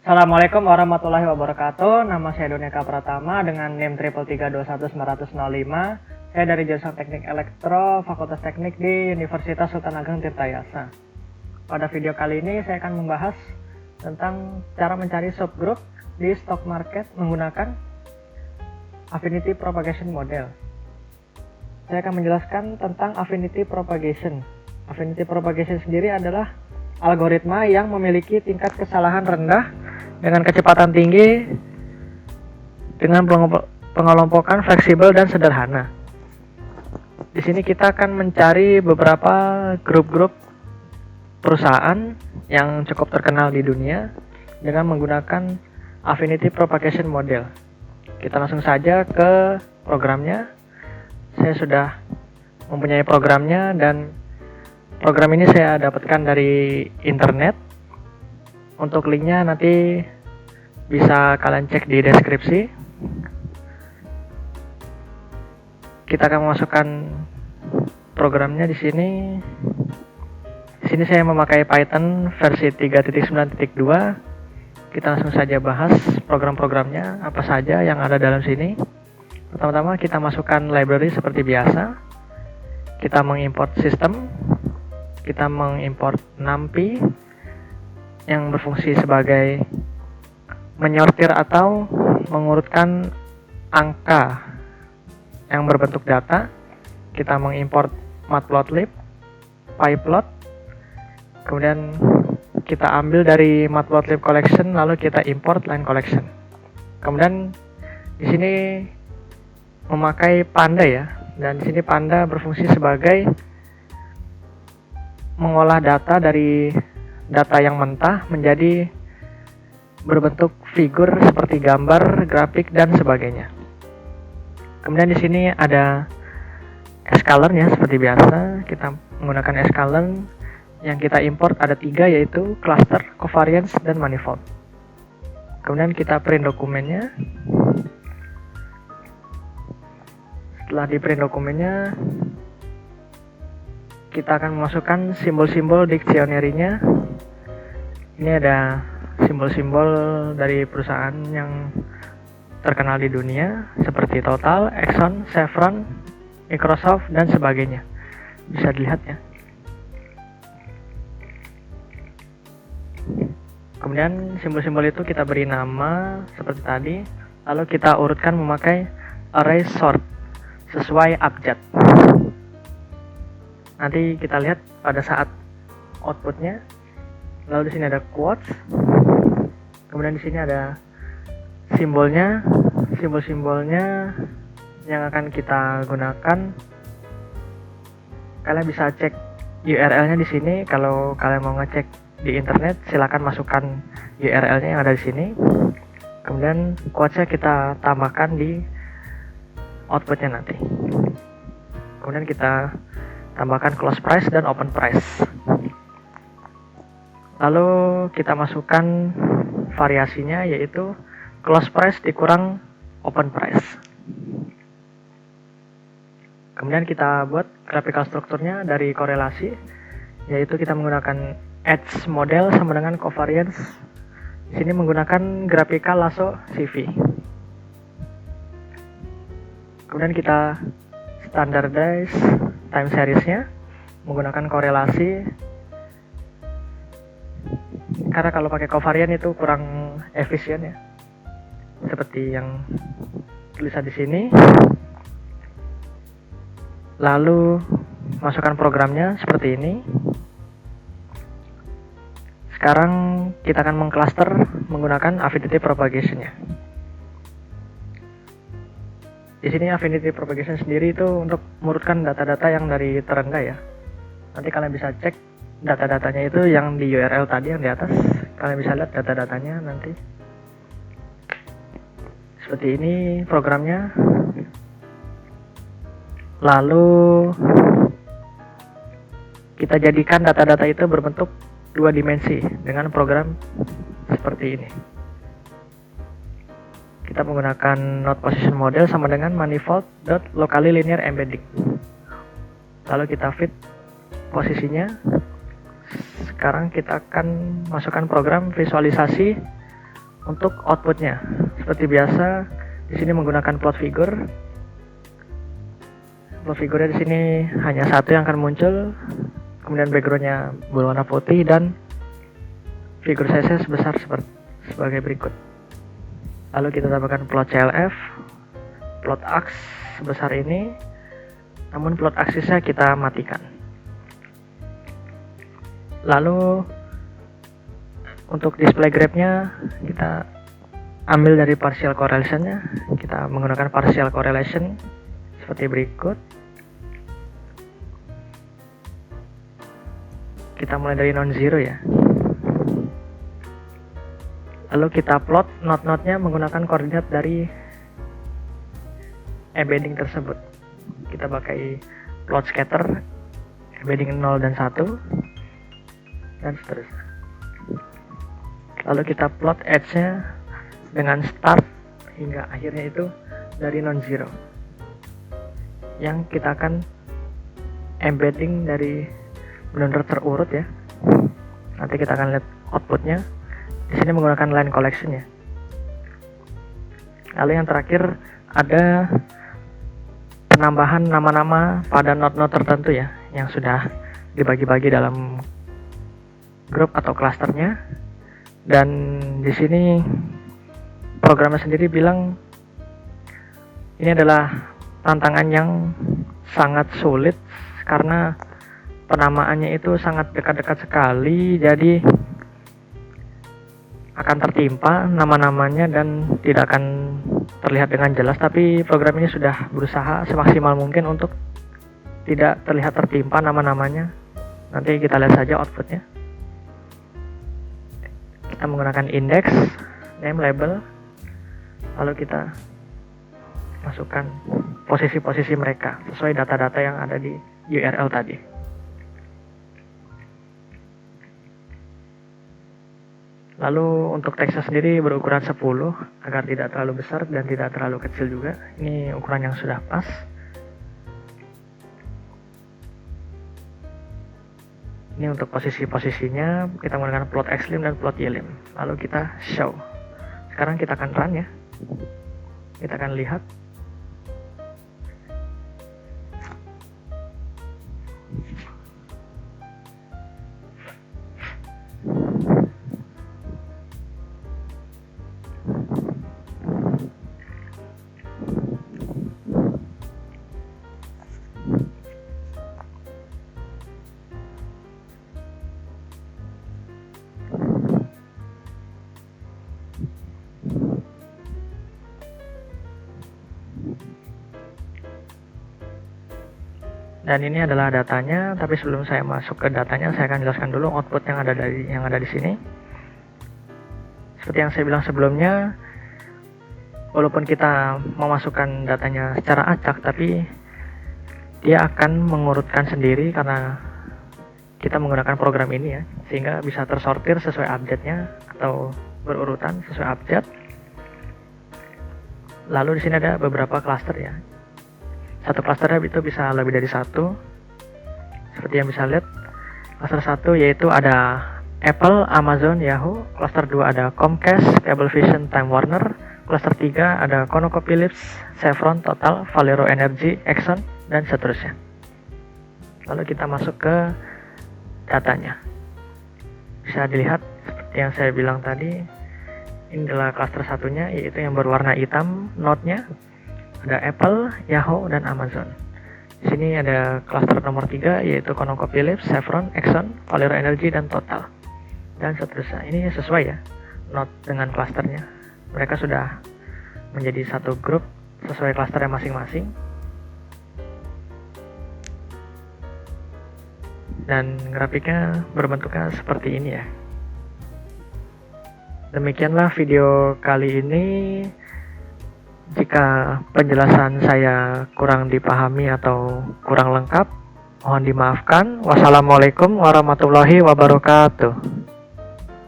Assalamualaikum warahmatullahi wabarakatuh. Nama saya Doneka Pratama dengan NIM 333219005. Saya dari jurusan Teknik Elektro, Fakultas Teknik di Universitas Sultan Ageng Tirtayasa. Pada video kali ini saya akan membahas tentang cara mencari subgroup di stock market menggunakan Affinity Propagation Model. Saya akan menjelaskan tentang Affinity Propagation. Affinity Propagation sendiri adalah algoritma yang memiliki tingkat kesalahan rendah dengan kecepatan tinggi dengan pengelompokan fleksibel dan sederhana. Di sini kita akan mencari beberapa grup-grup perusahaan yang cukup terkenal di dunia dengan menggunakan Affinity Propagation Model. Kita langsung saja ke programnya. Saya sudah mempunyai programnya dan program ini saya dapatkan dari internet. Untuk linknya nanti bisa kalian cek di deskripsi. Kita akan memasukkan programnya di sini. Di sini saya memakai Python versi 3.9.2. Kita langsung saja bahas program-programnya apa saja yang ada dalam sini. Pertama-tama kita masukkan library seperti biasa. Kita mengimport sistem. Kita mengimport NumPy yang berfungsi sebagai menyortir atau mengurutkan angka yang berbentuk data. Kita mengimport Matplotlib, PyPlot, kemudian kita ambil dari Matplotlib collection lalu kita import line collection. Kemudian di sini memakai Panda ya, dan di sini Panda berfungsi sebagai mengolah data dari data yang mentah menjadi berbentuk figur seperti gambar, grafik dan sebagainya. Kemudian di sini ada scalar-nya seperti biasa. Kita menggunakan scalar yang kita import ada 3 yaitu cluster, covariance dan manifold. Kemudian kita print dokumennya. Setelah di print dokumennya, kita akan memasukkan simbol-simbol dictionary-nya. Ini ada simbol-simbol dari perusahaan yang terkenal di dunia seperti Total, Exxon, Chevron, Microsoft dan sebagainya. Bisa dilihat ya. Kemudian simbol-simbol itu kita beri nama seperti tadi, lalu kita urutkan memakai array sort sesuai abjad. Nanti kita lihat pada saat outputnya. Lalu di sini ada quotes. Kemudian di sini ada simbolnya, simbol-simbolnya yang akan kita gunakan. Kalian bisa cek URL-nya di sini. Kalau kalian mau ngecek di internet, silakan masukkan URL-nya yang ada di sini. Kemudian quotes-nya kita tambahkan di outputnya nanti. Kemudian kita tambahkan close price dan open price. Lalu kita masukkan variasinya yaitu close price dikurang open price. Kemudian kita buat graphical strukturnya dari korelasi, yaitu kita menggunakan edge model sama dengan covariance. Di sini menggunakan graphical lasso CV. Kemudian kita standardize time series-nya menggunakan korelasi. Karena kalau pakai covariance itu kurang efisien ya. Seperti yang tulisan di sini. Lalu masukkan programnya seperti ini. Sekarang kita akan mengcluster menggunakan Affinity Propagation-nya. Di sini Affinity Propagation sendiri itu untuk mengurutkan data-data yang dari terendah ya. Nanti kalian bisa cek data-datanya itu yang di URL tadi yang di atas. Kalian bisa lihat data-datanya nanti. Seperti ini programnya. Lalu kita jadikan data-data itu berbentuk 2 dimensi dengan program seperti ini. Kita menggunakan node position model sama dengan manifold.locally linear embedding. Lalu kita fit posisinya. Sekarang kita akan masukkan program visualisasi Untuk outputnya, seperti biasa, di sini menggunakan plot figure. Plot figure di sini hanya satu yang akan muncul, kemudian backgroundnya berwarna putih dan figur size sebesar sebagai berikut. Lalu kita tambahkan plot CLF, plot aks sebesar ini, namun plot aksisnya kita matikan. Lalu untuk display graph-nya kita ambil dari partial correlation-nya. Kita menggunakan partial correlation seperti berikut. Kita mulai dari non-zero ya. Lalu kita plot node-node-nya menggunakan koordinat dari embedding tersebut. Kita pakai plot scatter, embedding 0 dan 1, dan seterusnya. Lalu kita plot edge-nya dengan start hingga akhirnya itu dari non-zero. Yang kita akan embedding dari benar-benar terurut ya. Nanti kita akan lihat outputnya. Di sini menggunakan line collection ya. Lalu yang terakhir ada penambahan nama-nama pada node-node tertentu ya, yang sudah dibagi-bagi dalam grup atau klasternya. Dan di sini programnya sendiri bilang ini adalah tantangan yang sangat sulit karena penamaannya itu sangat dekat-dekat sekali, jadi akan tertimpa nama-namanya dan tidak akan terlihat dengan jelas. Tapi program ini sudah berusaha semaksimal mungkin untuk tidak terlihat tertimpa nama-namanya. Nanti kita lihat saja outputnya. Kita menggunakan index, name label, lalu kita masukkan posisi-posisi mereka sesuai data-data yang ada di URL tadi. Lalu untuk teksnya sendiri berukuran 10 agar tidak terlalu besar dan tidak terlalu kecil juga. Ini ukuran yang sudah pas. Ini untuk posisi-posisinya kita menggunakan plot xlim dan plot ylim. Lalu kita show. Sekarang kita akan run ya. Kita akan lihat. Dan ini adalah datanya, tapi sebelum saya masuk ke datanya, saya akan jelaskan dulu output yang ada di sini. Seperti yang saya bilang sebelumnya, walaupun kita memasukkan datanya secara acak, tapi dia akan mengurutkan sendiri karena kita menggunakan program ini ya, sehingga bisa tersortir sesuai update-nya atau berurutan sesuai update. Lalu di sini ada beberapa cluster ya. Satu clusternya itu bisa lebih dari satu. Seperti yang bisa lihat, cluster 1 yaitu ada Apple, Amazon, Yahoo. Cluster 2 ada Comcast, Cablevision, Time Warner. Cluster 3 ada ConocoPhillips, Chevron, Total, Valero Energy, Exxon, dan seterusnya. Lalu kita masuk ke datanya. Bisa dilihat seperti yang saya bilang tadi, ini adalah cluster satunya yaitu yang berwarna hitam node-nya. Ada Apple, Yahoo, dan Amazon. Di sini ada cluster nomor 3 yaitu ConocoPhillips, Chevron, Exxon, Valero Energy, dan Total, dan seterusnya. Ini sesuai ya node dengan clusternya. Mereka sudah menjadi satu grup sesuai clusternya masing-masing. Dan grafiknya berbentuknya seperti ini ya. Demikianlah video kali ini. Jika penjelasan saya kurang dipahami atau kurang lengkap, mohon dimaafkan. Wassalamualaikum warahmatullahi wabarakatuh.